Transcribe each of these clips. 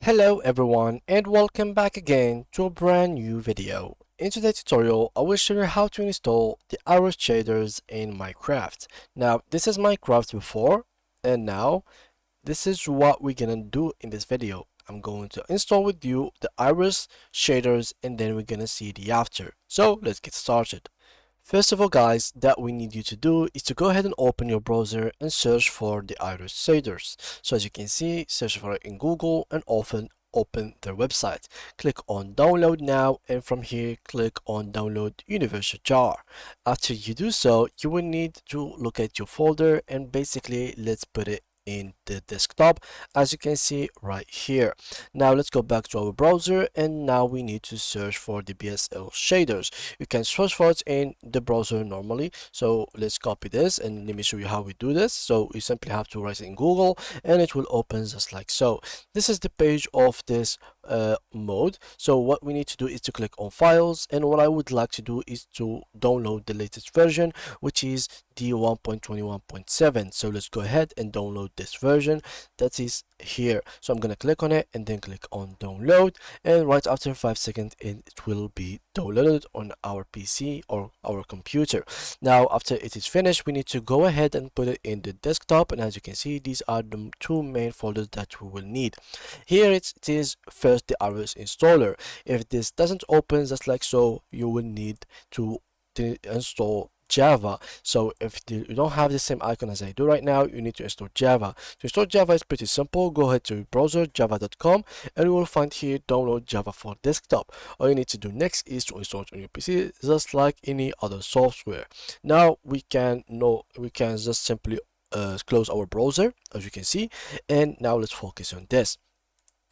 Hello everyone and welcome back again to a brand new video. In today's tutorial, I will show you how to install the Iris shaders in Minecraft. Now, this is Minecraft before and now this is what we're gonna do in this video. I'm going to install with you the Iris shaders and then we're gonna see the after. So let's get started. First of all guys, that we need you to do is to go ahead and open your browser and search for the Iris shaders. So as you can see, search for it in Google and open their website. Click on download now and from here click on download Universal Jar. After you do so, you will need to look at your folder and basically let's put it in the desktop as you can see right here. Now let's go back to our browser and now we need to search for the BSL shaders. You can search for it in the browser normally, so let's copy this and let me show you how we do this. So you simply have to write it in Google and it will open just like so. This is the page of this mode. So what we need to do is to click on files, and what I would like to do is to download the latest version, which is the 1.21.7. so let's go ahead and download this version that is here. So I'm gonna click on it and then click on download, and right after 5 seconds it will be downloaded on our PC or our computer. Now after it is finished, we need to go ahead and put it in the desktop, and as you can see, these are the two main folders that we will need. Here it is first the Iris installer. If this doesn't open just like so, you will need to install Java. So if you don't have the same icon as I do right now, you need to install Java. To install Java is pretty simple. Go ahead to your browser, java.com, and you will find here download Java for desktop. All you need to do next is to install it on your PC just like any other software. Now we can just simply close our browser as you can see, and now let's focus on this.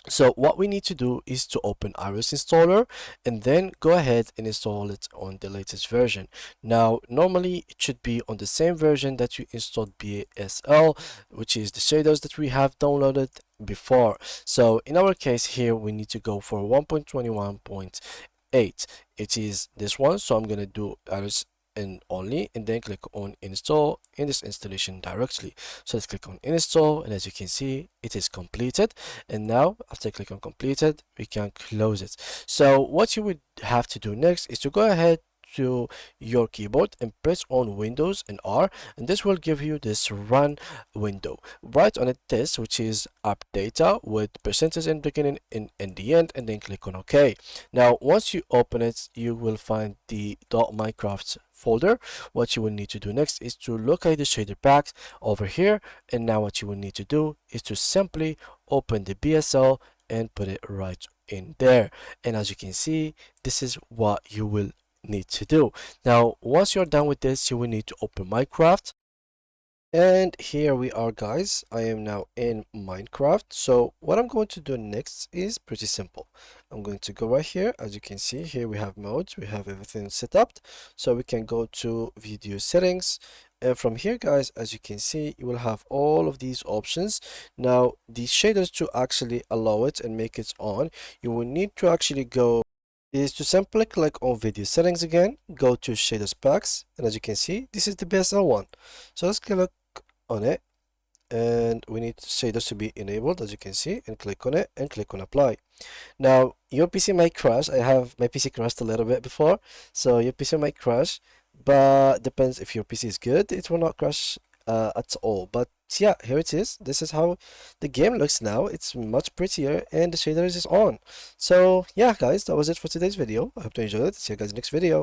So what we need to do is to open Iris installer and then go ahead and install it on the latest version. Now normally it should be on the same version that you installed BSL, which is the shaders that we have downloaded before. So in our case here we need to go for 1.21.8. it is this one, so I'm gonna do Iris and only, and then click on install in this installation directly. So let's click on install, and as you can see it is completed, and now after click on completed we can close it. So what you would have to do next is to go ahead to your keyboard and press on Windows and R, and this will give you this run window. Write on it this, which is app data with percentage in beginning and in the end, and then click on OK. Now once you open it, you will find the .minecraft folder. What you will need to do next is to locate the shader packs over here, and now what you will need to do is to simply open the BSL and put it right in there, and as you can see this is what you will need to do. Now once you're done with this, you will need to open Minecraft, and here we are guys. I am now in Minecraft. So what I'm going to do next is pretty simple. I'm going to go right here. As you can see here we have modes, we have everything set up, so we can go to video settings, and from here guys, as you can see, you will have all of these options. Now these shaders, to actually allow it and make it on, you will need to actually go is to simply click on video settings again, go to shaders packs, and as you can see this is the BSL one. So let's click on it, and we need shaders to be enabled as you can see, and click on it and click on apply. Now your PC might crash. I have my PC crashed a little bit before, so your PC might crash, but depends. If your PC is good, it will not crash at all. But yeah, here it is. This is how the game looks now. It's much prettier and the shaders is on. So yeah guys, that was it for today's video. I hope you enjoyed it. See you guys next video.